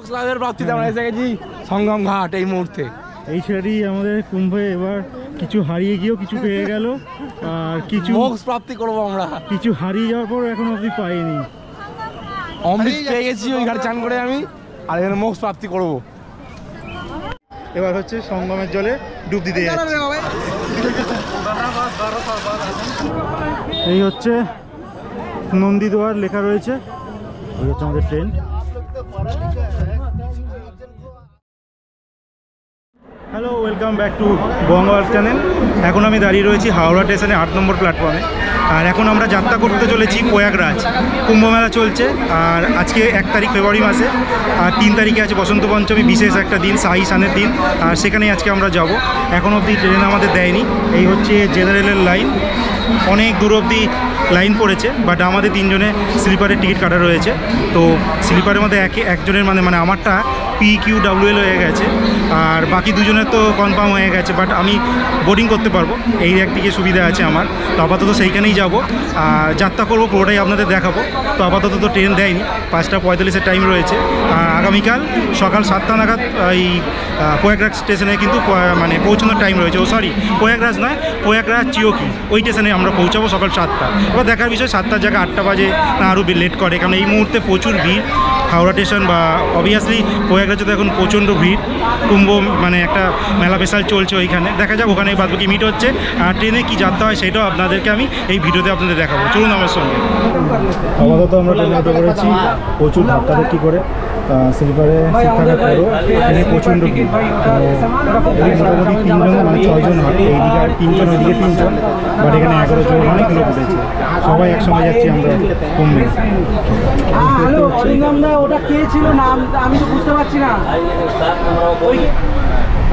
ক্লাবের প্রাপ্তিতে আমরা এসে গেছি সঙ্গম ঘাট এই মুহূর্তে। এই ছেলেটি আমাদের কুম্ভে এবার কিছু হারিয়ে গিয়েও কিছু পেয়ে গেল, আর কিছু মোক্ষ প্রাপ্তি করবো আমরা। কিছু হারিয়ে যাওয়ার পর এখন অবধি পাইনি। অমৃত পেয়ে গেছি ওই ঘাট চান করে আমি, আর এখানে মোক্ষ প্রাপ্তি করবো। এবার হচ্ছে সঙ্গমের জলে ডুব দিতে যাচ্ছি। এই হচ্ছে নন্দীদুয়ার লেখা রয়েছে, এই হচ্ছে আমাদের train. Hello, welcome back to Ganga channel. এখন আমি দাঁড়িয়ে রয়েছি হাওড়া স্টেশনে 8 নম্বর প্ল্যাটফর্মে। আর এখন আমরা যাত্রা করতে চলেছি প্রয়াগরাজ। কুম্ভমেলা চলছে, আর আজকে 1 তারিখ ফেব্রুয়ারি মাসে, আর 3 তারিখে আছে বসন্ত পঞ্চমী, বিশেষ একটা দিন, শাহী স্নানের দিন। আর সেখানেই আজকে আমরা যাব। এখন অবধি ট্রেন আমাদের দেয়নি। এই হচ্ছে জেনারেলের লাইন, অনেক দূর অবধি লাইন পড়েছে, বাট আমাদের 3 জনে স্লিপারের টিকিট কাটা রয়েছে। তো স্লিপারের মধ্যে একজনের মানে আমারটা PQWL হয়ে গেছে, আর বাকি 2 জনের তো কনফার্ম হয়ে গেছে, বাট আমি বোর্ডিং করতে পারবো, এই একদিকে সুবিধা আছে আমার। তো আপাতত সেইখানেই যাব, আর যাত্রা করবো, পুরোটাই আপনাদের দেখাবো। তো আপাতত তো ট্রেন দেয়নি, 5:45-এর টাইম রয়েছে। আর আগামীকাল সকাল 7টা নাগাদ এই প্রয়াগরাজ স্টেশনে কিন্তু মানে পৌঁছানোর টাইম রয়েছে। সরি, প্রয়াগরাজ নয়, প্রয়াগরাজ চিওকি, ওই স্টেশনে আমরা পৌঁছাবো সকাল 7টা। এবার দেখার বিষয় 7টার জায়গায় 8টা বাজে না আরও লেট করে, কারণ এই মুহূর্তে প্রচুর ভিড় হাওড়া স্টেশন, বা অবভিয়াসলি প্রয়াগরাজে তো এখন প্রচণ্ড ভিড়। কুম্ভ মানে একটা মেলা স্পেশাল চলছে ওইখানে, দেখা যাক ওখানে বাদবাকি মিট হচ্ছে। আর ট্রেনে কী যাত্রা হয় সেটাও আপনাদেরকে আমি এই ভিডিওতে আপনাদের দেখাবো, চলুন আমার সঙ্গে। আপাতত আমরা ট্রেনে উঠে পড়েছি, প্রচুর ধাক্কাধাক্কি করে। স্লিপারে সিট থাকার পরেও ট্রেনে প্রচণ্ড ভিড়। এই মোটামুটি 3 জন মানে 6 জন হয়, এইদিকে আর 3 জন, ওইদিকে 3 জন, বাট এখানে 11 জন, অনেক লোক উঠেছে। সবাই একসঙ্গে যাচ্ছি আমরা কুম্ভে। ওটা কে ছিল না আমি তো বুঝতে পারছি না।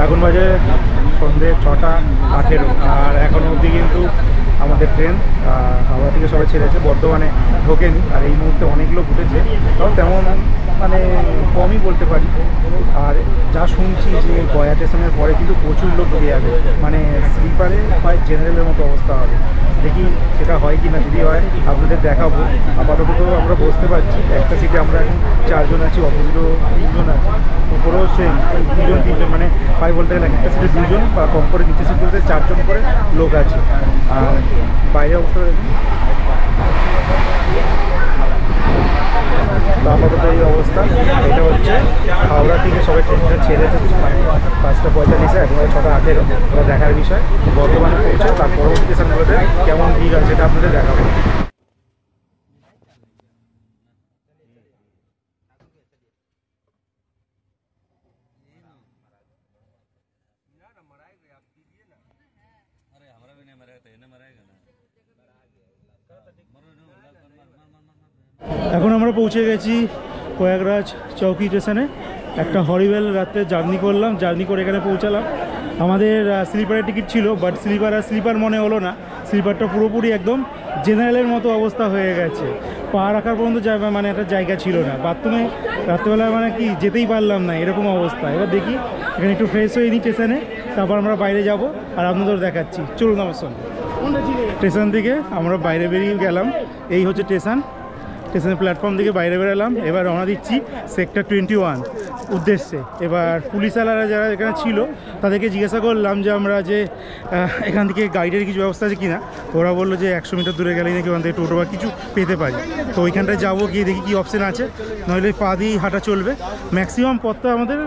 এখন বাজে সন্ধ্যে 6:18, আর এখনো অবধি কিন্তু আমাদের ট্রেন হাওড়া থেকে সবাই ছেড়েছে, বর্ধমানে ঢোকেনি। আর এই মুহূর্তে অনেক লোক উঠেছে, তাও তেমন মানে কমই বলতে পারি। আর যা শুনছি যে গয়া স্টেশনের পরে কিন্তু প্রচুর লোক ঢুকে যাবে, মানে স্লিপারে হয় জেনারেলের মতো অবস্থা হবে। দেখি সেটা হয় কি না, যদি হয় আপনাদের দেখাবো। আপাতত তো আমরা বসতে পারছি, একটা সিটে আমরা এখন 4 জন আছি, অপোজিটও 3 জন আছে, উপরেও সেম 2 জন 3 জন, মানে প্রায় বলতে গেলে একটা সিটে 2 জন, বা কম করে নিচে সিট বলতে 4 জন করে লোক আছে। আর বাইরে অবস্থা দেখুন। তো আপাতত এই অবস্থা। এটা হচ্ছে হাওড়া থেকে সবাই ট্রেনটা ছেড়েছে 5:45, এখন 6:18। ওরা দেখার বিষয়, বর্ধমানে পৌঁছে তার পরবর্তী স্টেশনগুলোতে কেমন ভিড় হয় সেটা আপনাদের দেখাবো। এখন আমরা পৌঁছে গেছি প্রয়াগরাজ চৌকি স্টেশনে। একটা হরিবেল রাত্রে জার্নি করলাম, জার্নি করে এখানে পৌঁছালাম। আমাদের স্লিপারের টিকিট ছিল, বাট স্লিপার মনে হলো না। স্লিপারটা পুরোপুরি একদম জেনারেলের মতো অবস্থা হয়ে গেছে, পা রাখার পর্যন্ত মানে একটা জায়গা ছিল না। বাথরুমে রাত্রেবেলা মানে কি যেতেই পারলাম না, এরকম অবস্থা। এবার দেখি এখানে একটু ফ্রেশ হয়ে নিই স্টেশনে, তারপর আমরা বাইরে যাব, আর আপনাদের দেখাচ্ছি, চলুন আমার সঙ্গে। স্টেশন থেকে আমরা বাইরে বেরিয়ে গেলাম, এই হচ্ছে স্টেশনের প্ল্যাটফর্ম থেকে বাইরে বেরোলাম। এবার রওনা দিচ্ছি সেক্টর 21 উদ্দেশ্যে। এবার পুলিশওয়ালারা যারা এখানে ছিল তাদেরকে জিজ্ঞাসা করলাম যে আমরা যে এখান থেকে গাইডের কিছু ব্যবস্থা আছে কি না। ওরা বললো যে 100 মিটার দূরে গেলেই নাকি ওখান থেকে টোটো বা কিছু পেতে পারি। তো ওইখানটায় যাবো, গিয়ে দেখি কী অপশান আছে, নইলে পা দিয়েই হাঁটা চলবে। ম্যাক্সিমাম পথটা আমাদের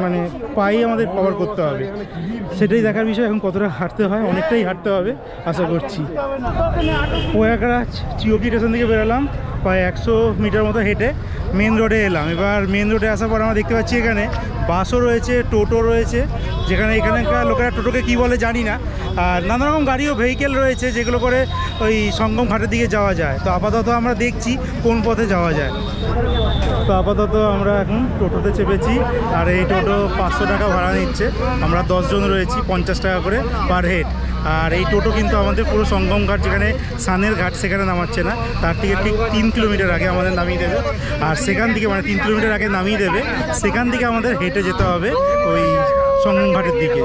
মানে পায়েই আমাদের কভার করতে হবে, সেটাই দেখার বিষয়। এখন কতটা হাঁটতে হয়, অনেকটাই হাঁটতে হবে আশা করছি। প্রয়াগরাজ চিওকি স্টেশন থেকে বেরোলাম, প্রায় 100 মিটার মতো হেঁটে মেন রোডে এলাম। এবার মেন রোডে আসার পর আমরা দেখতে পাচ্ছি এখানে বাসও রয়েছে, টোটো রয়েছে, যেখানে এখানকার লোকেরা টোটোকে কী বলে জানি না। আর নানা রকম গাড়িও ভেহিকেল রয়েছে যেগুলো করে ওই সঙ্গম ঘাটের দিকে যাওয়া যায়। তো আপাতত আমরা দেখছি কোন পথে যাওয়া যায়। তো আপাতত আমরা এখন টোটোতে চেপেছি, আর এই টোটো 500 টাকা ভাড়া নিচ্ছে। আমরা 10 জন রয়েছি, 50 টাকা করে পার হেড। আর এই টোটো কিন্তু আমাদের পুরো সঙ্গম ঘাট, যেখানে সানের ঘাট, সেখানে নামাচ্ছে না, তার থেকে ঠিক 3 কিলোমিটার আগে আমাদের নামিয়ে দেবে। আর সেখান থেকে মানে 3 কিলোমিটার আগে নামিয়ে দেবে, সেখান থেকে আমাদের হেঁটে যেতে হবে ওই সঙ্গম ঘাটের দিকে।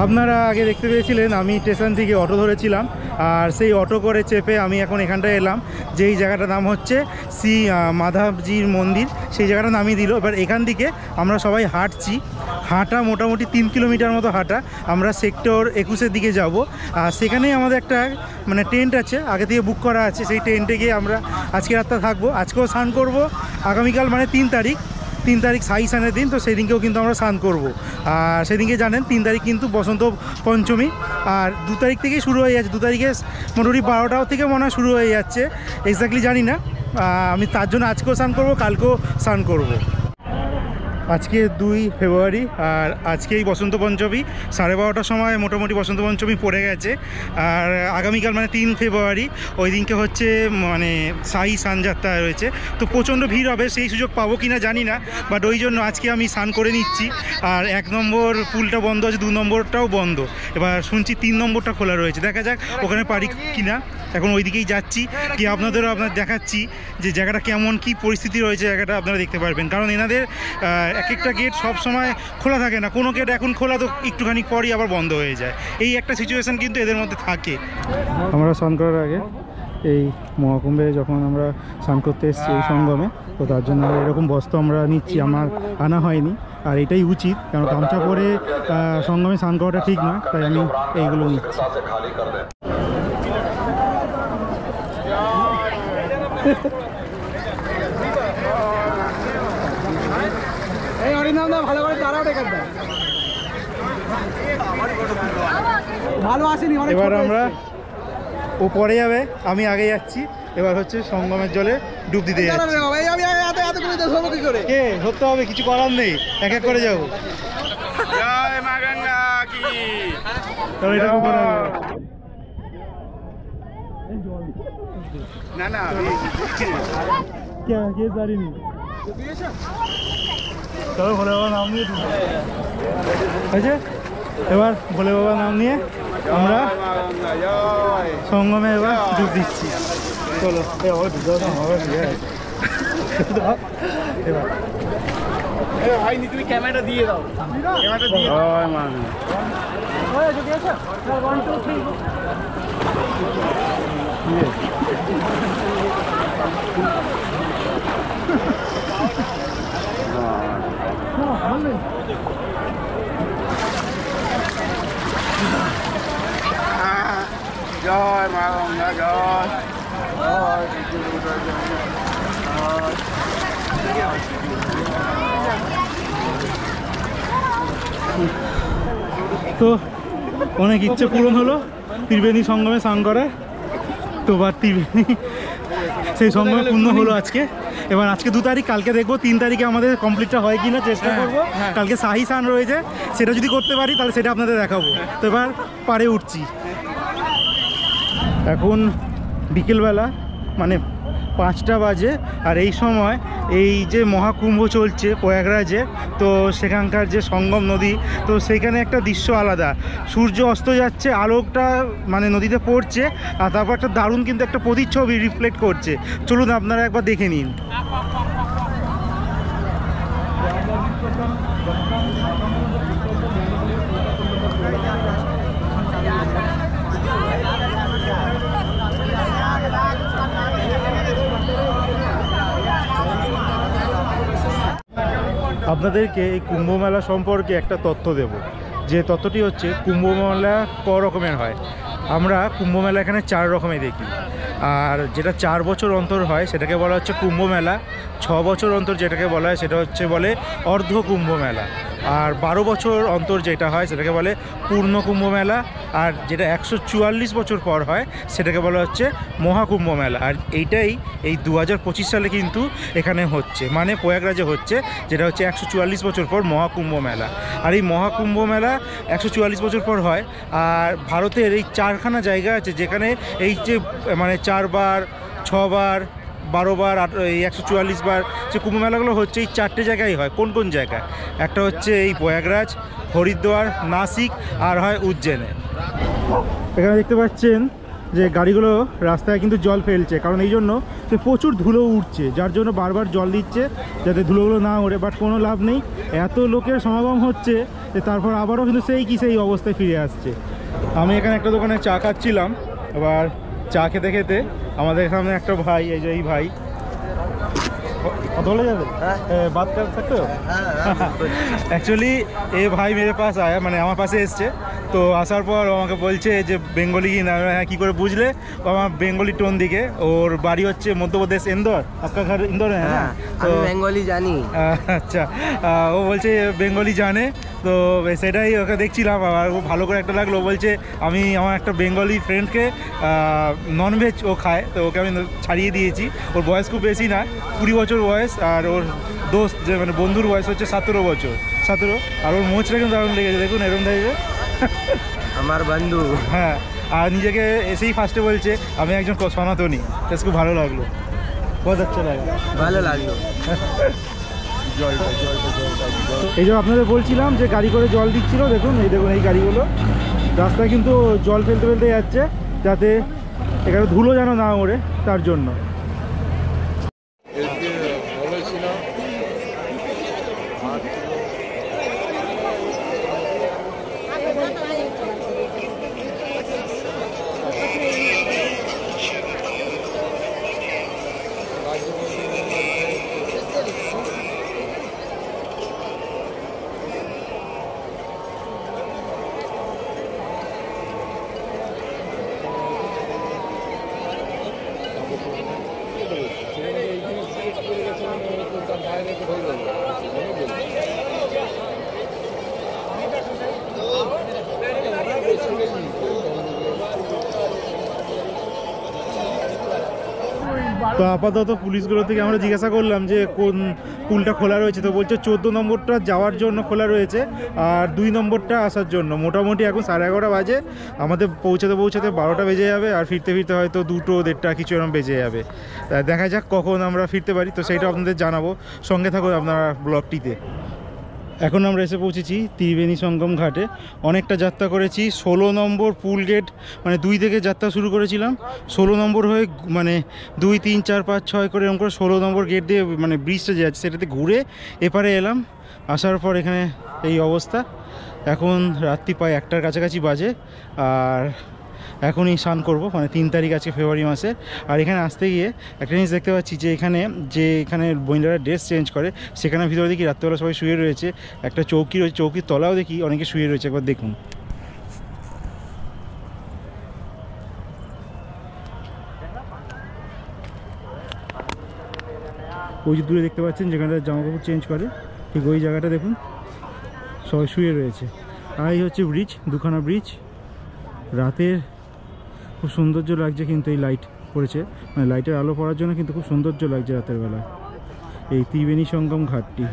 আপনারা আগে দেখতে পেয়েছিলেন আমি স্টেশন থেকে অটো ধরেছিলাম, আর সেই অটো করে চেপে আমি এখন এখানটায় এলাম, যেই জায়গাটার নাম হচ্ছে শ্রী মাধবজির মন্দির। সেই জায়গাটা নামিয়ে দিল। এবার এখান থেকে আমরা সবাই হাঁটছি, হাঁটা মোটামুটি 3 কিলোমিটার মতো হাঁটা। আমরা সেক্টর 21-এর দিকে যাব, আর সেখানেই আমাদের একটা মানে টেন্ট আছে, আগে থেকে বুক করা আছে। সেই টেন্টে গিয়ে আমরা আজকে রাতটা থাকবো। আজকেও স্নান করব, আগামীকাল মানে 3 তারিখ সাই স্নানের দিন, তো সেই দিনকেও কিন্তু আমরা স্নান করবো। আর সেদিনকে জানেন 3 তারিখ কিন্তু বসন্ত পঞ্চমী, আর 2 তারিখ থেকেই শুরু হয়ে যাচ্ছে। 2 তারিখে মোটামুটি 12টা থেকে মনে হয় শুরু হয়ে যাচ্ছে, এক্স্যাক্টলি জানি না। আমি তার জন্য আজকেও স্নান করবো, কালকেও স্নান করব। আজকে 2 ফেব্রুয়ারি, আর আজকেই বসন্ত পঞ্চমী। 12:30টার সময় মোটামুটি বসন্ত পঞ্চমী পড়ে গেছে। আর আগামীকাল মানে 3 ফেব্রুয়ারি, ওই দিনকে হচ্ছে মানে সাই স্নানযাত্রা রয়েছে। তো প্রচণ্ড ভিড় হবে, সেই সুযোগ পাবো কিনা জানি না, বাট ওই জন্য আজকে আমি স্নান করে নিচ্ছি। আর 1 নম্বর পুলটা বন্ধ আছে, 2 নম্বরটাও বন্ধ। এবার শুনছি 3 নম্বরটা খোলা রয়েছে, দেখা যাক ওখানে পারি কিনা। এখন ওই দিকেই যাচ্ছি, গিয়ে আপনাদের দেখাচ্ছি যে জায়গাটা কেমন, কি পরিস্থিতি রয়েছে জায়গাটা আপনারা দেখতে পারবেন। কারণ এনাদের এক একটা গেট সব সময় খোলা থাকে না, কোনো গেট এখন খোলা তো একটুখানি পরই আবার বন্ধ হয়ে যায়। এই একটা সিচুয়েশান কিন্তু এদের মধ্যে থাকে। আমরা স্নান করার আগে এই মহাকুম্ভে যখন আমরা স্নান করতে এসেছি এই সঙ্গমে, তো তার জন্য এরকম বস্ত্র আমরা নিচ্ছি, আমার আনা হয়নি। আর এটাই উচিত, কারণ গামছা পরে সঙ্গমে স্নান করাটা ঠিক নয়, তাই আমি এইগুলো নিচ্ছি। এই হরিনাম দা ভালো করে দাঁড়াও রেখে দাও, ভালো আসেনি। এবার আমরা ও পরে যাবে, আমি আগে যাচ্ছি। এবার হচ্ছে সঙ্গমের জলে ডুব দিতে যাচ্ছি। কে ধরতে হবে, কিছু করার নেই, এক এক করে যাবো। জয় মা গঙ্গা কি। না না জানিনি, চলো ভোলে বাবার নাম নিয়ে হয়েছে। এবার ভোলে বাবার নাম নিয়ে আমরা সঙ্গমে এবার ডুব দিচ্ছি। চলো এবার ভাই তুমি ক্যামেরাটা দিয়ে দাও, ক্যামেরাটা দিয়ে দাও। জয় মা গঙ্গা জয়। তো অনেক ইচ্ছে পূরণ হলো ত্রিবেণী সঙ্গমে স্নান করার। তো বা ত্রিবেণী সেই সঙ্গমে পূর্ণ হলো আজকে। এবার আজকে 2 তারিখ, কালকে দেখবো 3 তারিখে আমাদের কমপ্লিটটা হয় কিনা, চেষ্টা করবো। কালকে শাহী স্নান রয়েছে, সেটা যদি করতে পারি তাহলে সেটা আপনাদের দেখাবো। তো এবার পাড়ে উঠছি। এখন বিকেলবেলা মানে 5টা বাজে, আর এই সময় এই যে মহাকুম্ভ চলছে প্রয়াগরাজে, তো সেখানকার যে সঙ্গম নদী, তো সেইখানে একটা দৃশ্য আলাদা। সূর্য অস্ত যাচ্ছে, আলোকটা মানে নদীতে পড়ছে, আর তারপর একটা দারুণ কিন্তু একটা প্রতিচ্ছবি রিফ্লেক্ট করছে। চলুন আপনারা একবার দেখে নিন। আপনাদেরকে এই কুম্ভ মেলা সম্পর্কে একটা তথ্য দেব, যে তথ্যটি হচ্ছে কুম্ভ মেলা ক রকমের হয়। আমরা কুম্ভ মেলা এখানে 4 রকমের দেখি। আর যেটা 4 বছর অন্তর হয় সেটাকে বলা হচ্ছে কুম্ভ মেলা। 6 বছর অন্তর যেটাকে বলা হয় সেটা হচ্ছে বলে অর্ধ কুম্ভ মেলা। আর 12 বছর অন্তর যেটা হয় সেটাকে বলে পূর্ণ কুম্ভ মেলা। আর যেটা 144 বছর পর হয় সেটাকে বলা হচ্ছে মহাকুম্ভ মেলা। আর এইটাই এই 2025 সালে কিন্তু এখানে হচ্ছে, মানে প্রয়াগরাজে হচ্ছে, যেটা হচ্ছে 144 বছর পর মহাকুম্ভ মেলা। আর এই মহাকুম্ভ মেলা 144 বছর পর হয়। আর ভারতের এই 4খানা জায়গা আছে যেখানে এই যে মানে 4 বার, 6 বার, 12 বার, এই 144 বার যে কুম্ভ মেলাগুলো হচ্ছে, এই 4টে জায়গায় হয়। কোন কোন জায়গায়? একটা হচ্ছে এই প্রয়াগরাজ, হরিদ্বার, নাসিক, আর হয় উজ্জয়নে। এখানে দেখতে পাচ্ছেন যে গাড়িগুলো রাস্তায় কিন্তু জল ফেলছে, কারণ এই জন্য যে প্রচুর ধুলো উঠছে, যার জন্য বারবার জল দিচ্ছে যাতে ধুলোগুলো না ওঠে। বাট কোনো লাভ নেই, এত লোকের সমাগম হচ্ছে যে তারপর আবারও কিন্তু সেই অবস্থায় ফিরে আসছে। আমি এখানে একটা দোকানে চা খাচ্ছিলাম, এবার চা খেতে খেতে আমাদের সামনে একটা ভাই, এই যে এই ভাই বলে যাবে বাদ कर सकते हो एक्चुअली ये भाई मेरे पास आया, মানে আমার পাশে এসছে। তো আসার পর আমাকে বলছে যে বেঙ্গলি কি না, হ্যাঁ কী করে বুঝলে? আমার বেঙ্গলি টোন দিকে, ওর বাড়ি হচ্ছে মধ্যপ্রদেশ ইন্দোর। আপনার ঘর ইন্দোর হ্যাঁ না? তো বেঙ্গলি জানি। আচ্ছা, ও বলছে বেঙ্গলি জানে, তো সেটাই ওকে দেখছিলাম। আর ও ভালো করে একটা লাগলো, বলছে আমি আমার একটা বেঙ্গলি ফ্রেন্ডকে ননভেজ ও খায়, তো ওকে আমি ছাড়িয়ে দিয়েছি। ওর বয়স খুব বেশি না, 20 বছর বয়স, আর ওর দোস্ত যে মানে বন্ধুর বয়স হচ্ছে 17 বছর, 17। আর ওর মোচটা কিন্তু দারুণ লেগেছে, দেখুন এরকম দেখবে আমার বন্ধু। হ্যাঁ, আর নিজেকে এসেই ফার্স্টে বলছে আমি একজন সনাতনী। বেশ খুব ভালো লাগলো, বহুত আচ্ছা লাগলো, ভালো লাগলো। এই যে আপনাদের বলছিলাম যে গাড়ি করে জল দিচ্ছিল, দেখুন এই গাড়িগুলো রাস্তায় কিন্তু জল ফেলতে ফেলতে যাচ্ছে, যাতে এখানে ধুলো যেন না ওড়ে, তার জন্য। তো আপাতত পুলিশগুলো থেকে আমরা জিজ্ঞাসা করলাম যে কোন পুলটা খোলা রয়েছে, তো বলছে 14 নম্বরটা যাওয়ার জন্য খোলা রয়েছে আর 2 নম্বরটা আসার জন্য। মোটামুটি এখন 11:30 বাজে, আমাদের পৌঁছাতে 12টা বেজে যাবে, আর ফিরতে হয়তো 2টো 1:30 কিছু এরকম বেজে যাবে। দেখা যাক কখন আমরা ফিরতে পারি, তো সেইটা আপনাদের জানাবো। সঙ্গে থাকুন আপনারা ব্লগটিতে। এখন আমরা এসে পৌঁছেছি ত্রিবেণী সঙ্গম ঘাটে। অনেকটা যাত্রা করেছি, 16 নম্বর পুল গেট, মানে 2 থেকে যাত্রা শুরু করেছিলাম, 16 নম্বর হয়ে মানে 2, 3, 4, 5, 6 করে এরকম করে 16 নম্বর গেট দিয়ে মানে ব্রিজটা যে আছে সেটাতে ঘুরে এপারে এলাম। আসার পর এখানে এই অবস্থা। এখন রাত্রি প্রায় 1টার কাছাকাছি বাজে, আর এখনই স্নান করবো, মানে 3 তারিখ আজকে ফেব্রুয়ারি মাসে। আর এখানে আসতে গিয়ে একটা জিনিস দেখতে পাচ্ছি যে এখানে মহিলারা ড্রেস চেঞ্জ করে, সেখানে ভিতরে দেখি রাত্রেবেলা সবাই শুয়ে রয়েছে। একটা চৌকি রয়েছে, চৌকির তলাও দেখি অনেকে শুয়ে রয়েছে, একবার দেখুন। ওই যে দূরে দেখতে পাচ্ছেন যেখানটা জামাকাপড় চেঞ্জ করে, ঠিক ওই জায়গাটা দেখুন সবাই শুয়ে রয়েছে। আর এই হচ্ছে ব্রিজ, দুখানা ব্রিজ। রাতের খুব সৌন্দর্য লাগছে, কিন্তু এই লাইট পড়েছে, মানে লাইটের আলো পড়ার জন্য কিন্তু খুব সৌন্দর্য লাগছে রাতের বেলা এই ত্রিবেণী সঙ্গম ঘাটটি।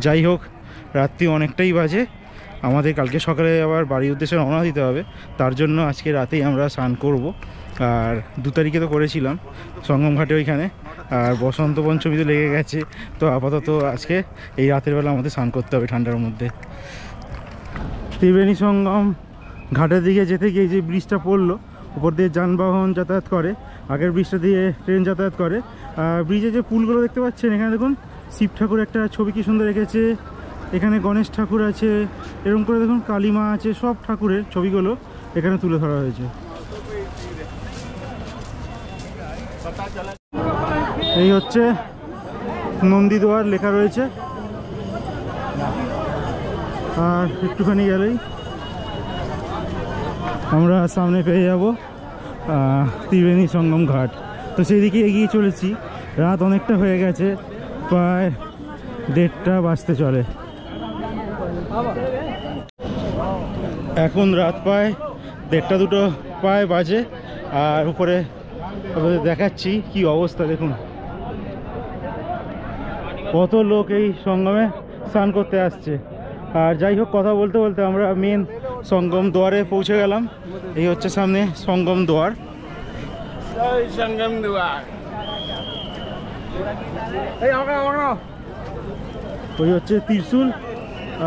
যাই হোক, রাত্রি অনেকটাই বাজে, আমাদের কালকে সকালে আবার বাড়ির উদ্দেশ্যে রওনা দিতে হবে, তার জন্য আজকে রাতেই আমরা স্নান করব। আর 2 তারিখে তো করেছিলাম সঙ্গম ঘাটে ওইখানে, আর বসন্ত পঞ্চমী তো লেগে গেছে, তো আপাতত আজকে এই রাতের বেলা আমাদের স্নান করতে হবে ঠান্ডার মধ্যে। ত্রিবেণী সঙ্গম ঘাটের দিকে যেতে গিয়ে যে ব্রিজটা পড়লো, উপর দিয়ে যানবাহন যাতায়াত করে, আগের ব্রিজটা দিয়ে ট্রেন যাতায়াত করে। ব্রিজে যে পুলগুলো দেখতে পাচ্ছেন, এখানে দেখুন শিব ঠাকুর একটা ছবি কি সুন্দর রেখেছে, এখানে গণেশ ঠাকুর আছে, এরকম করে দেখুন কালী মা আছে, সব ঠাকুরের ছবিগুলো এখানে তুলে ধরা হয়েছে। এই হচ্ছে নন্দীদুয়ার লেখা রয়েছে, আর একটুখানি গেলেই আমরা সামনে পেয়ে যাব ত্রিবেণী সঙ্গম ঘাট। তো সেই দিকে এগিয়ে চলেছি, রাত অনেকটা হয়ে গেছে, প্রায় 1:30 বাজতে চলে। এখন রাত প্রায় 1:30-2 প্রায় বাজে, আর উপরে আপনাদের দেখাচ্ছি কি অবস্থা, দেখুন কত লোক এই সঙ্গমে স্নান করতে আসছে। আর যাই হোক, কথা বলতে বলতে আমরা মেন সঙ্গম দুয়ারে পৌঁছে গেলাম। এই হচ্ছে সামনে সঙ্গম দুয়ার। সঙ্গম দুয়ার ওই হচ্ছে ত্রিশূল,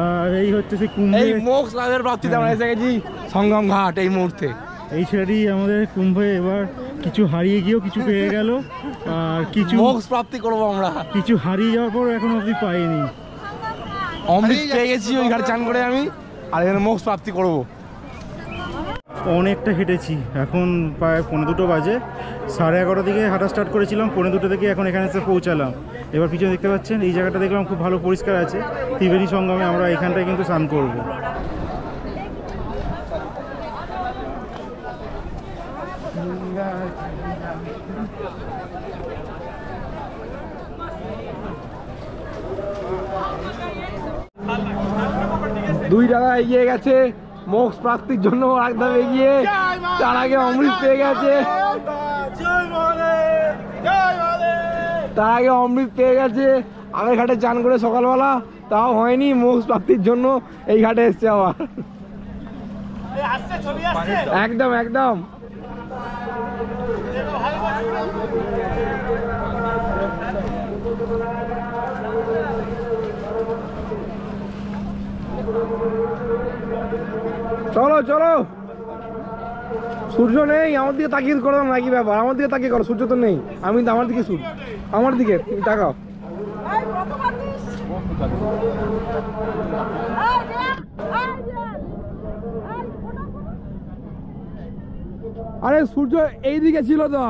আর এই হচ্ছে সেই এই কুম্ভে মোক্ষ লাভের প্রাপ্তিতে আমরা এসে গেছি সঙ্গম ঘাট এই মুহূর্তে। এই ছেলেটি আমাদের কুম্ভে এবার কিছু হারিয়ে গিয়েও কিছু পেয়ে গেল, আর কিছু মোক্ষ প্রাপ্তি করবো আমরা। কিছু হারিয়ে যাওয়ার পর এখন অবধি পাইনি। অমৃত পেয়ে গেছি ওই ঘাটে চান করে আমি, আর এখানে মোক্ষ প্রাপ্তি করবো। অনেকটা হেঁটেছি, এখন প্রায় 11:30 বাজে। 11:30 দিকে হাঁটা স্টার্ট করেছিলাম, 11:30 থেকে এখন এখানে এসে পৌঁছালাম। এবার পিছনে দেখতে পাচ্ছেন এই জায়গাটা দেখলাম খুব ভালো পরিষ্কার আছে। ত্রিবেণী সঙ্গমে আমরা এখানটায় কিন্তু স্নান করবো। দুই টাকা এগিয়ে গেছে মোক্ষ প্রাপ্তির জন্য, একদম এগিয়ে। তার আগে অমৃত পেয়ে গেছে, তার আগে অমৃত পেয়ে গেছে। আগের ঘাটে চান করে সকালবেলা, তাও হয়নি। মোক্ষ প্রাপ্তির জন্য এই ঘাটে এসছে আবার। একদম একদম। চলো চলো, সূর্য নেই, আমার দিকে তাকিয়ে করো না, কি ব্যাপার? আমার দিকে তাকিয়ে করো, সূর্য তো নেই। আমি তো আমার দিকে সূর্য, আমার দিকে তুমি তাকাও। আরে সূর্য এইদিকে ছিল তো,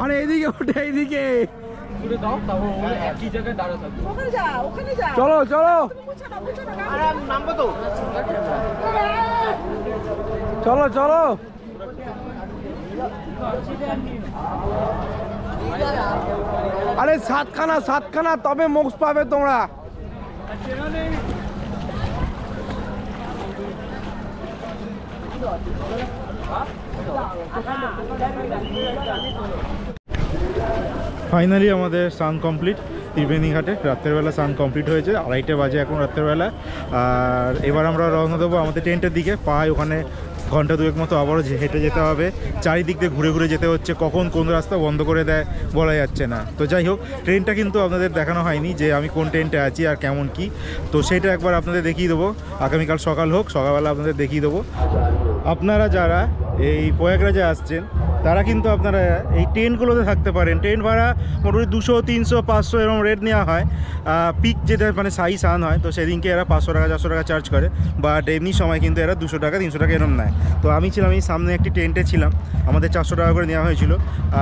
আরে এইদিকে ওঠে, এইদিকে। চলো চলো চলো চলো। আরে সাতখানা তবে মোক্ষ পাবে তোমরা। ফাইনালি আমাদের স্নান কমপ্লিট ত্রিবেণী ঘাটে। রাত্রেবেলা স্নান কমপ্লিট হয়েছে, 2:30 বাজে এখন রাত্রেবেলা। আর এবার আমরা রওনা দেবো আমাদের টেন্টের দিকে। পাহাড় ওখানে ঘন্টা দুয়েক মতো আবারও হেঁটে যেতে হবে, চারিদিক দিয়ে ঘুরে ঘুরে যেতে হচ্ছে। কখন কোন রাস্তা বন্ধ করে দেয় বলা যাচ্ছে না। তো যাই হোক, ট্রেনটা কিন্তু আপনাদের দেখানো হয়নি যে আমি কোন ট্রেনটা আছি আর কেমন কি, তো সেটা একবার আপনাদের দেখিয়ে দেবো। আগামীকাল সকাল হোক, সকালবেলা আপনাদের দেখিয়ে দেবো। আপনারা যারা এই প্রয়াগরাজে আসছেন তারা কিন্তু আপনারা এই ট্রেনগুলোতে থাকতে পারেন। ট্রেন ভাড়া মোটামুটি 200, 300, 500 এরকম রেট নেওয়া হয়। পিক যেটা মানে সাই সান হয়, তো সেদিনকে এরা 500 টাকা 400 টাকা চার্জ করে, বাট এমনি সময় কিন্তু এরা 200 টাকা 300 টাকা এরকম নেয়। তো আমি ছিলাম এই সামনে একটি টেন্টে ছিলাম, আমাদের 400 টাকা করে নেওয়া হয়েছিল।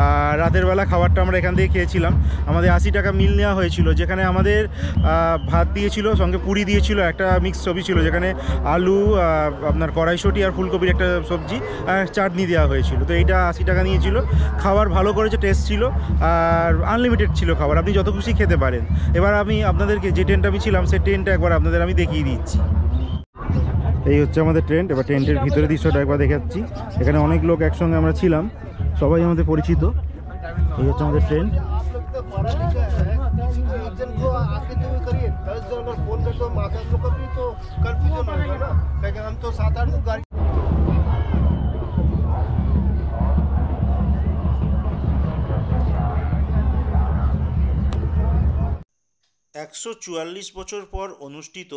আর রাতের বেলা খাবারটা আমরা এখান থেকে খেয়েছিলাম। আমাদের 80 টাকা মিল নেওয়া হয়েছিল, যেখানে আমাদের ভাত দিয়েছিল, সঙ্গে পুরি দিয়েছিল, একটা মিক্স সবজি ছিল যেখানে আলু, আপনার কড়াইশুঁটি আর ফুলকপির একটা সবজি আর চাটনি দেওয়া হয়েছিল। তো এইটা 80 টাকা নিয়েছিল। খাবার ভালো করেছে, টেস্ট ছিল, আর আনলিমিটেড ছিল খাবার, আপনি যত খুশি খেতে পারেন। এবার আমি আপনাদেরকে যে ট্রেনটা আমি ছিলাম সেই ট্রেনটা একবার আপনাদের আমি দেখিয়ে দিচ্ছি। এই হচ্ছে আমাদের ট্রেন। এবার ট্রেনটির ভিতরে দৃশ্যটা একবার দেখাচ্ছি। এখানে অনেক লোক একসঙ্গে আমরা ছিলাম, সবাই আমাদের পরিচিত। এই হচ্ছে আমাদের ট্রেন। একশো 144 বছর পর অনুষ্ঠিত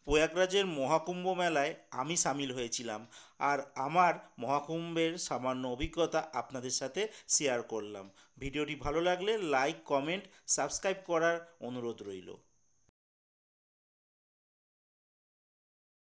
প্রয়াগরাজের মহাকুম্ভ মেলায় আমি সামিল হয়েছিলাম, আর আমার মহাকুম্ভের সামান্য অভিজ্ঞতা আপনাদের সাথে শেয়ার করলাম। ভিডিওটি ভালো লাগলে লাইক, কমেন্ট, সাবস্ক্রাইব করার অনুরোধ রইল।